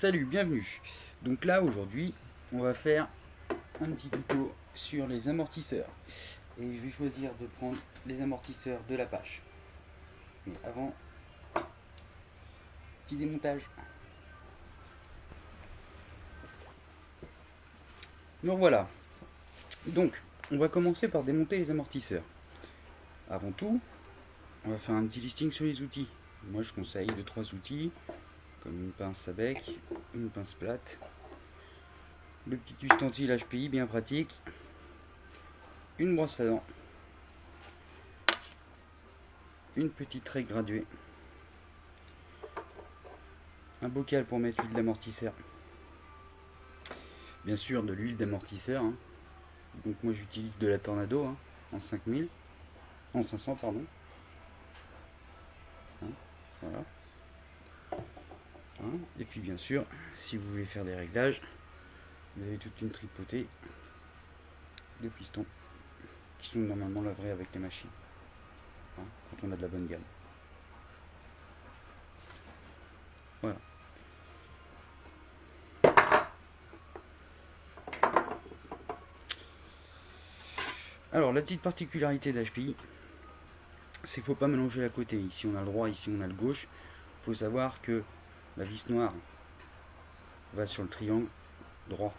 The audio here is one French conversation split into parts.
Salut, bienvenue. Donc là aujourd'hui on va faire un petit tuto sur les amortisseurs. Et je vais choisir de prendre les amortisseurs de l'Apache. Mais avant, petit démontage. Donc voilà. Donc on va commencer par démonter les amortisseurs. Avant tout, on va faire un petit listing sur les outils. Moi je conseille 2-3 outils, comme une pince à bec, une pince plate, le petit ustensile HPI bien pratique, une brosse à dents, une petite règle graduée, un bocal pour mettre l'huile d'amortisseur, bien sûr de l'huile d'amortisseur, hein. Donc moi j'utilise de la Tornado, hein, en 5000, en 500 pardon, hein, voilà, hein. Et puis bien sûr, si vous voulez faire des réglages, vous avez toute une tripotée de pistons qui sont normalement lavrés avec les machines, hein, quand on a de la bonne gamme. Voilà. Alors la petite particularité d'HPI, c'est qu'il ne faut pas mélanger à côté. Ici on a le droit, ici on a le gauche. Il faut savoir que la vis noire va sur le triangle droit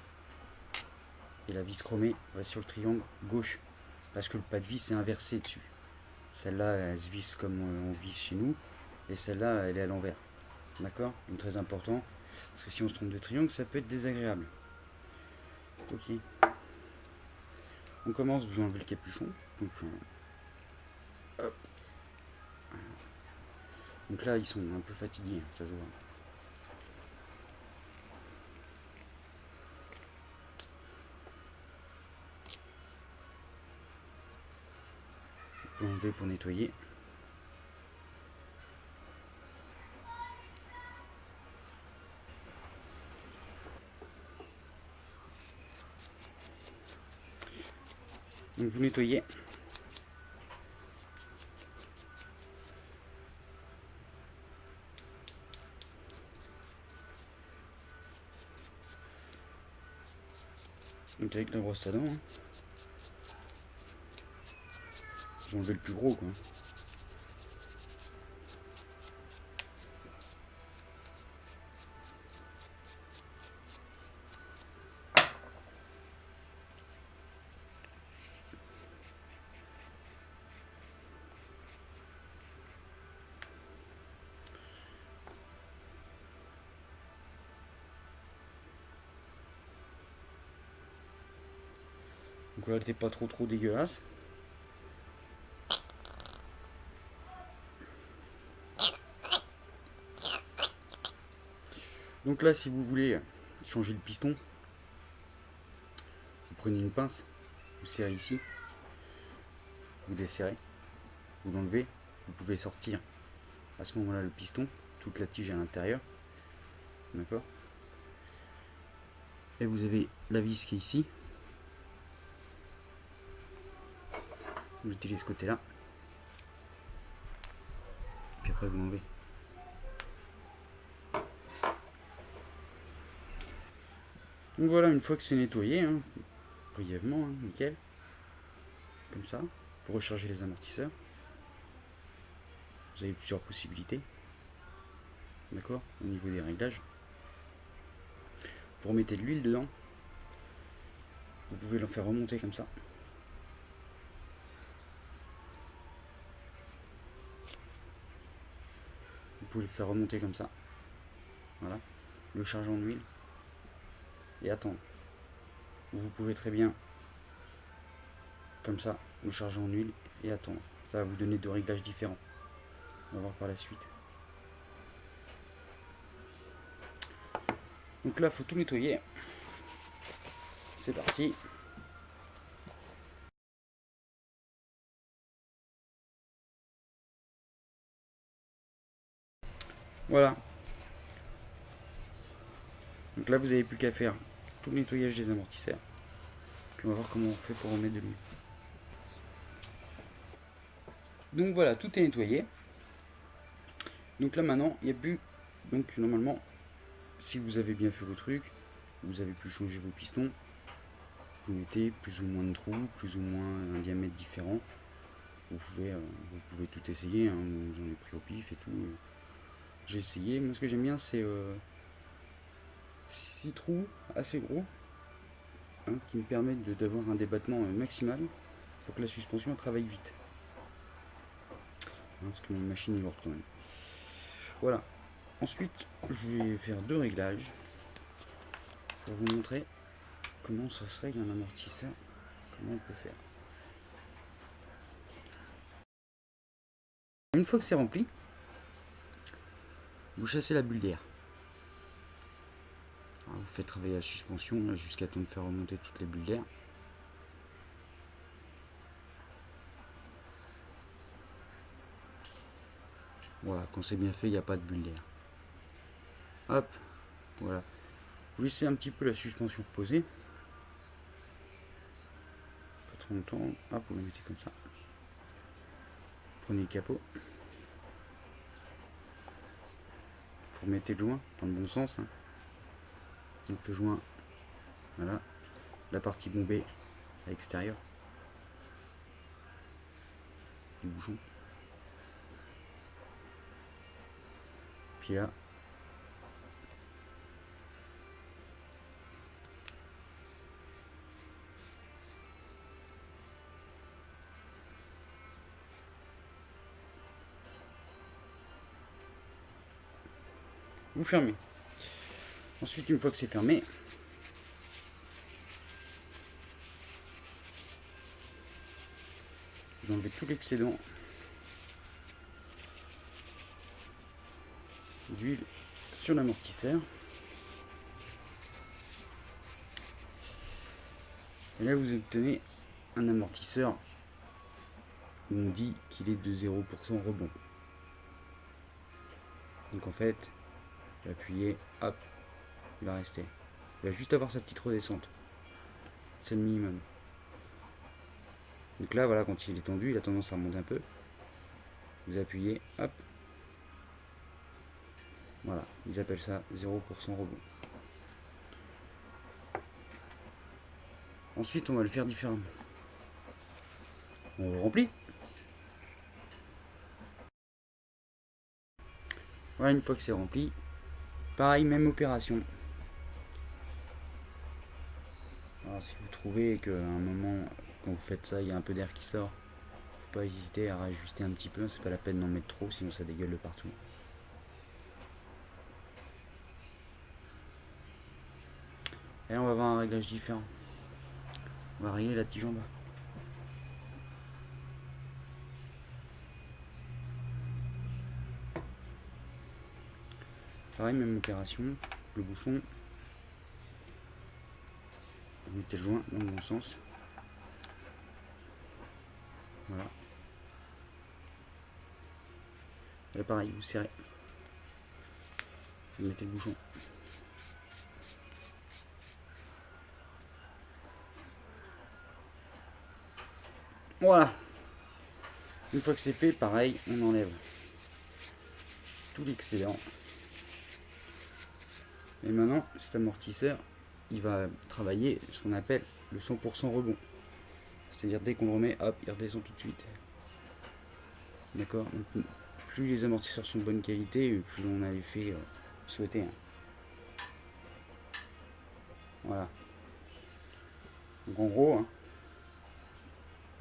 et la vis chromée va sur le triangle gauche, parce que le pas de vis est inversé dessus. Celle-là elle se visse comme on visse chez nous, et celle-là elle est à l'envers. D'accord? Donc très important, parce que si on se trompe de triangle ça peut être désagréable. Ok. On commence, vous enlevez le capuchon. Donc, hop. Donc là ils sont un peu fatigués, ça se voit. On peut enlever pour nettoyer. Donc vous nettoyez. Donc avec la brosse à dents, hein. J'ai enlevé le plus gros quoi. Donc là elle n'était pas trop dégueulasse. Donc là si vous voulez changer le piston, vous prenez une pince, vous serrez ici, vous desserrez, vous l'enlevez, vous pouvez sortir à ce moment là le piston, toute la tige à l'intérieur, d'accord. Et vous avez la vis qui est ici, vous utilisez ce côté là, puis après vous l'enlevez. Donc voilà, une fois que c'est nettoyé, hein, brièvement, hein, nickel, comme ça, pour recharger les amortisseurs, vous avez plusieurs possibilités, d'accord, au niveau des réglages. Vous remettez de l'huile dedans, vous pouvez le faire remonter comme ça. Vous pouvez le faire remonter comme ça, voilà, le charger en huile et attendre. Vous pouvez très bien comme ça le charger en huile et attendre. Ça va vous donner deux réglages différents. On va voir par la suite. Donc là il faut tout nettoyer. C'est parti. Voilà. Donc là vous n'avez plus qu'à faire tout le nettoyage des amortisseurs. Puis on va voir comment on fait pour remettre de l'huile. Donc voilà, tout est nettoyé. Donc là maintenant il n'y a plus, donc normalement si vous avez bien fait vos trucs, vous avez pu changer vos pistons, vous mettez plus ou moins de trous, plus ou moins un diamètre différent. Vous pouvez tout essayer, hein. J'en ai pris au pif et tout. J'ai essayé. Moi, ce que j'aime bien, c'est 6 trous assez gros, hein, qui me permettent d'avoir un débattement maximal pour que la suspension travaille vite. Hein, parce que ma machine est lourde quand même. Voilà. Ensuite, je vais faire 2 réglages pour vous montrer comment ça se règle un amortisseur, comment on peut faire. Une fois que c'est rempli, vous chassez la bulle d'air. Vous faites travailler la suspension jusqu'à temps de faire remonter toutes les bulles d'air. Voilà, quand c'est bien fait, il n'y a pas de bulle d'air. Hop, voilà. Vous laissez un petit peu la suspension reposer. Pas trop longtemps. Hop, vous la mettez comme ça. Prenez le capot. Vous remettez le joint dans le bon sens. Hein. Donc le joint, voilà. La partie bombée à l'extérieur du bouchon. Puis là, vous fermez. Ensuite, une fois que c'est fermé, vous enlevez tout l'excédent d'huile sur l'amortisseur. Et là, vous obtenez un amortisseur où on dit qu'il est de 0% rebond. Donc en fait, vous appuyez, hop, il va rester. Il va juste avoir sa petite redescente. C'est le minimum. Donc là, voilà, quand il est tendu, il a tendance à remonter un peu. Vous appuyez, hop. Voilà, ils appellent ça 0% rebond. Ensuite, on va le faire différemment. On le remplit. Voilà, une fois que c'est rempli, pareil, même opération. Alors, si vous trouvez qu'à un moment, quand vous faites ça, il y a un peu d'air qui sort, faut pas hésiter à rajuster un petit peu, c'est pas la peine d'en mettre trop, sinon ça dégueule de partout. Et là, on va avoir un réglage différent. On va régler la tige en bas. Pareil, même opération, le bouchon. Vous mettez le joint dans le bon sens. Voilà. Et là, pareil, vous serrez. Vous mettez le bouchon. Voilà. Une fois que c'est fait, pareil, on enlève tout l'excédent. Et maintenant, cet amortisseur, il va travailler ce qu'on appelle le 100% rebond. C'est-à-dire dès qu'on le remet, hop, il redescend tout de suite. D'accord. Donc, plus les amortisseurs sont de bonne qualité, plus on a l'effet souhaité. Hein. Voilà. Donc en gros, hein,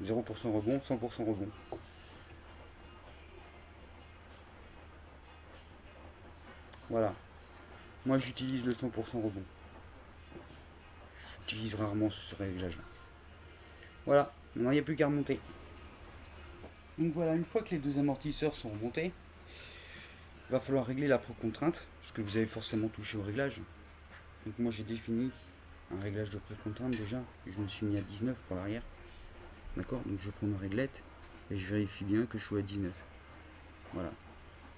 0% rebond, 100% rebond. Voilà. Moi j'utilise le 100% rebond. J'utilise rarement ce réglage là. Voilà, maintenant il n'y a plus qu'à remonter. Donc voilà, une fois que les deux amortisseurs sont remontés, il va falloir régler la pré-contrainte, parce que vous avez forcément touché au réglage. Donc moi j'ai défini un réglage de pré-contrainte déjà, je me suis mis à 19 pour l'arrière. D'accord. Donc je prends ma réglette et je vérifie bien que je suis à 19. Voilà.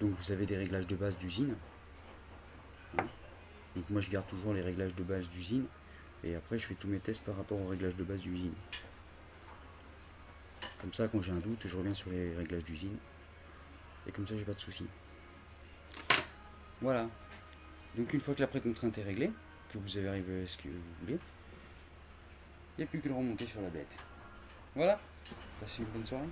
Donc vous avez des réglages de base d'usine. Hein. Donc moi je garde toujours les réglages de base d'usine. Et après je fais tous mes tests par rapport aux réglages de base d'usine. Comme ça quand j'ai un doute je reviens sur les réglages d'usine. Et comme ça j'ai pas de soucis. Voilà. Donc une fois que la pré-contrainte est réglée, que vous avez arrivé à ce que vous voulez, il n'y a plus que le remonter sur la bête. Voilà, passez une bonne soirée.